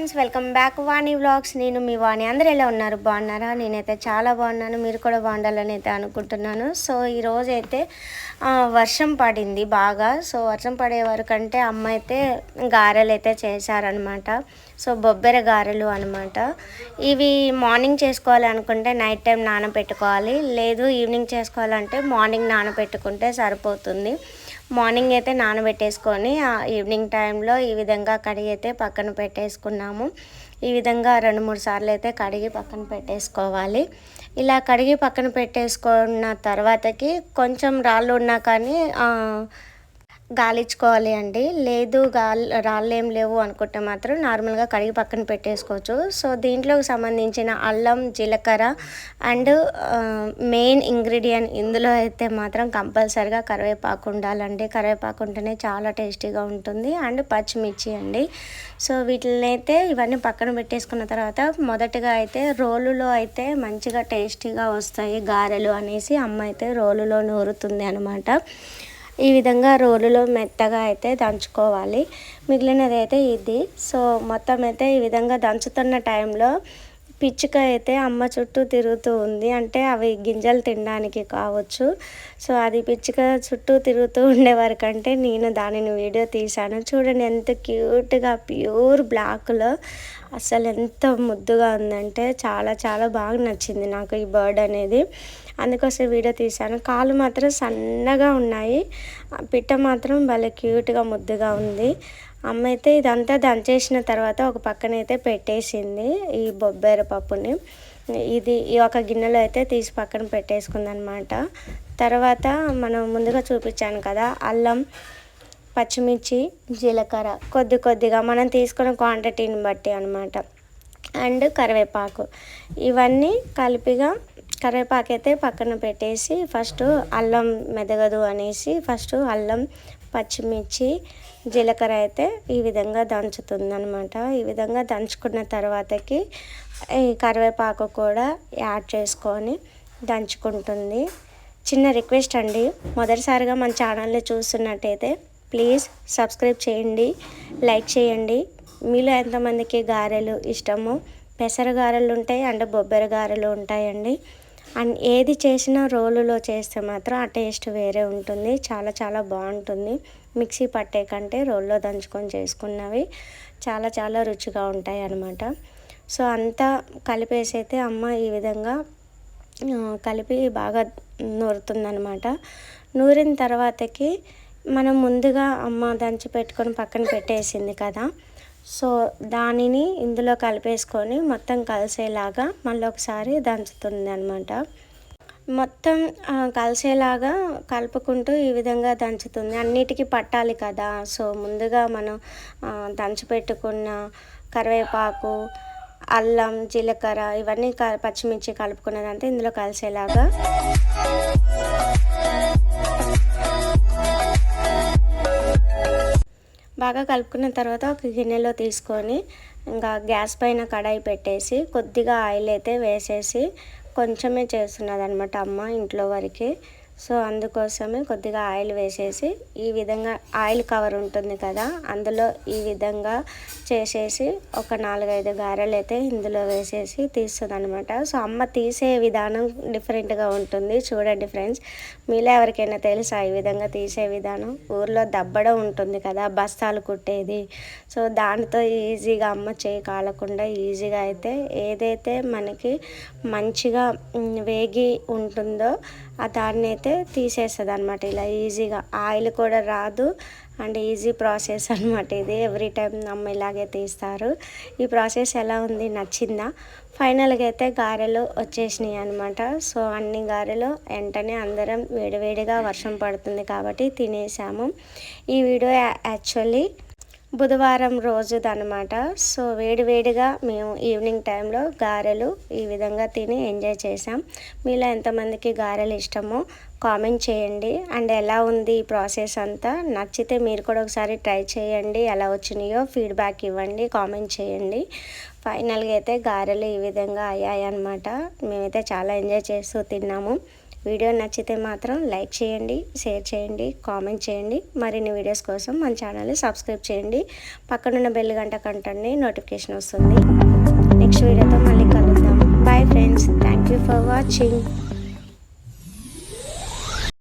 Friends, welcome back వాణి vlogs. నేను మీ వాణి. అందరూ ఎలా ఉన్నారు? బాగున్నారా? నేనైతే చాలా బాగున్నాను. మీరు కూడా బాగుండాలని అయితే అనుకుంటున్నాను. సో ఈరోజు అయితే వర్షం పడింది బాగా. సో వర్షం పడే వరకంటే అమ్మ అయితే గారెలు అయితే చేశారనమాట. సో బొబ్బెర గారెలు అనమాట. ఇవి మార్నింగ్ చేసుకోవాలి అనుకుంటే నైట్ టైం నానబెట్టుకోవాలి, లేదు ఈవినింగ్ చేసుకోవాలంటే మార్నింగ్ నానబెట్టుకుంటే సరిపోతుంది. మార్నింగ్ అయితే నానబెట్టేసుకొని ఈవినింగ్ టైంలో ఈ విధంగా కడిగి అయితే పక్కన పెట్టేసుకున్నాము. ఈ విధంగా 2-3 సార్లు అయితే కడిగి పక్కన పెట్టేసుకోవాలి. ఇలా కడిగి పక్కన పెట్టేసుకున్న తర్వాతకి కొంచెం రాళ్ళు ఉన్నా కానీ గాలించుకోవాలి అండి. లేదు రాళ్ళు ఏం లేవు అనుకుంటే మాత్రం నార్మల్గా కడిగి పక్కన పెట్టేసుకోవచ్చు. సో దీంట్లోకి సంబంధించిన అల్లం, జీలకర్ర అండ్ మెయిన్ ఇంగ్రీడియంట్ ఇందులో అయితే మాత్రం కంపల్సరిగా కరివేపాకు ఉండాలండి. కరివేపాకు ఉంటేనే చాలా టేస్టీగా ఉంటుంది. అండ్ పచ్చిమిర్చి అండి. సో వీటిని అయితే ఇవన్నీ పక్కన పెట్టేసుకున్న తర్వాత మొదటగా అయితే రోలులో అయితే మంచిగా టేస్టీగా వస్తాయి గారెలు అనేసి అమ్మ అయితే రోలులో నూరుతుంది అనమాట. ఈ విధంగా రోలులో మెత్తగా అయితే దంచుకోవాలి. మిగిలినది అయితే ఇది. సో మొత్తం అయితే ఈ విధంగా దంచుతున్న టైంలో పిచ్చుక అయితే అమ్మ చుట్టూ తిరుగుతూ ఉంది. అంటే అవి గింజలు తినడానికి కావచ్చు. సో అది పిచ్చుక చుట్టూ తిరుగుతూ ఉండే వరకంటే నేను దానిని వీడియో తీశాను. చూడండి ఎంత క్యూట్గా ప్యూర్ బ్లాక్లో అసలు ఎంత ముద్దుగా ఉందంటే చాలా చాలా బాగా నచ్చింది నాకు ఈ బర్డ్ అనేది. అందుకోసం వీడియో తీశాను. కాళ్ళు మాత్రం సన్నగా ఉన్నాయి, పిట్ట మాత్రం భలే క్యూట్గా ముద్దుగా ఉంది. అమ్మ అయితే ఇదంతా దంచేసిన తర్వాత ఒక పక్కనైతే పెట్టేసింది ఈ బొబ్బెర పప్పుని. ఇది ఈ ఒక గిన్నెలో అయితే తీసి పక్కన పెట్టేసుకుందనమాట. తర్వాత మనం ముందుగా చూపించాను కదా అల్లం, పచ్చిమిర్చి, జీలకర్ర కొద్దిగా మనం తీసుకున్న క్వాంటిటీని బట్టి అనమాట. అండ్ కరివేపాకు ఇవన్నీ కలిపిగా కరివేపాకు అయితే పక్కన పెట్టేసి ఫస్ట్ అల్లం మెదగదు అనేసి ఫస్ట్ అల్లం, పచ్చిమిర్చి, జీలకర్ర అయితే ఈ విధంగా దంచుతుందనమాట. ఈ విధంగా దంచుకున్న తర్వాతకి ఈ కరివేపాకు కూడా యాడ్ చేసుకొని దంచుకుంటుంది. చిన్న రిక్వెస్ట్ అండి, మొదటిసారిగా మన ఛానల్ని చూస్తున్నట్టయితే ప్లీజ్ సబ్స్క్రైబ్ చేయండి, లైక్ చేయండి. మీలో ఎంతమందికి గారెలు ఇష్టమో పెసర గారెలు ఉంటాయి అండ్ బొబ్బెర గారెలు ఉంటాయండి. అండ్ ఏది చేసినా రోలులో చేస్తే మాత్రం ఆ టేస్ట్ వేరే ఉంటుంది. చాలా చాలా బాగుంటుంది. మిక్సీ పట్టే కంటే రోల్లో దంచుకొని చేసుకున్నవి చాలా చాలా రుచిగా ఉంటాయి అన్నమాట. సో అంతా కలిపేసి అయితే అమ్మ ఈ విధంగా కలిపి బాగా నూరుతుందనమాట. నూరిన తర్వాతకి మనం ముందుగా అమ్మ దంచి పెట్టుకొని పక్కన పెట్టేసింది కదా, సో దానిని ఇందులో కలిపేసుకొని మొత్తం కలిసేలాగా మళ్ళీ ఒకసారి దంచుతుంది అనమాట. మొత్తం కలిసేలాగా కలుపుకుంటూ ఈ విధంగా దంచుతుంది. అన్నిటికీ పట్టాలి కదా. సో ముందుగా మనం దంచి పెట్టుకున్న కరివేపాకు, అల్లం, జీలకర్ర ఇవన్నీ పచ్చిమిర్చి కలుపుకున్నదంటే ఇందులో కలిసేలాగా బాగా కలుపుకున్న తర్వాత ఒక గిన్నెలో తీసుకొని ఇంకా గ్యాస్ పైన కడాయి పెట్టేసి కొద్దిగా ఆయిల్ అయితే వేసేసి కొంచెమే చేస్తున్నది అనమాట అమ్మ ఇంట్లో వరకు. సో అందుకోసమే కొద్దిగా ఆయిల్ వేసేసి ఈ విధంగా ఆయిల్ కవర్ ఉంటుంది కదా అందులో ఈ విధంగా చేసేసి ఒక 4-5 గారెలు అయితే ఇందులో వేసేసి తీస్తుంది అనమాట. సో అమ్మ తీసే విధానం డిఫరెంట్గా ఉంటుంది. చూడండి ఫ్రెండ్స్, మీలో ఎవరికైనా తెలుసా ఈ విధంగా తీసే విధానం? ఊర్లో దబ్బడం ఉంటుంది కదా బస్తాలు కుట్టేది. సో దానితో ఈజీగా అమ్మ చేయి కాలకుండా ఈజీగా అయితే ఏదైతే మనకి మంచిగా వేగి ఉంటుందో దాన్ని అయితే తీసేస్తుంది అనమాట. ఇలా ఈజీగా ఆయిల్ కూడా రాదు అండ్ ఈజీ ప్రాసెస్ అనమాట ఇది. ఎవ్రీ టైం అమ్మ ఇలాగే తీస్తారు. ఈ ప్రాసెస్ ఎలా ఉంది, నచ్చిందా? ఫైనల్గా అయితే గారెలు వచ్చేసినాయి అనమాట. సో అన్ని గారెలు వెంటనే అందరం వేడివేడిగా వర్షం పడుతుంది కాబట్టి తినేసాము. ఈ వీడియో యాక్చువల్లీ బుధవారం రోజుదనమాట. సో వేడివేడిగా మేము ఈవినింగ్ టైంలో గారెలు ఈ విధంగా తిని ఎంజాయ్ చేసాం. మీలో ఎంతమందికి గారెలు ఇష్టమో కామెంట్ చేయండి. అండ్ ఎలా ఉంది ఈ ప్రాసెస్ అంతా, నచ్చితే మీరు కూడా ఒకసారి ట్రై చేయండి. ఎలా వచ్చినాయో ఫీడ్బ్యాక్ ఇవ్వండి, కామెంట్ చేయండి. ఫైనల్గా అయితే గారెలు ఈ విధంగా అయ్యాయి అన్నమాట. మేమైతే చాలా ఎంజాయ్ చేస్తూ తిన్నాము. వీడియో నచ్చితే మాత్రం లైక్ చేయండి, షేర్ చేయండి, కామెంట్ చేయండి. మరిన్ని వీడియోస్ కోసం మన ఛానల్ని సబ్స్క్రైబ్ చేయండి. పక్కనున్న బెల్ గంట కంటండి నోటిఫికేషన్ వస్తుంది. నెక్స్ట్ వీడియోతో మళ్ళీ కలుద్దాం. Bye friends, thank you for watching.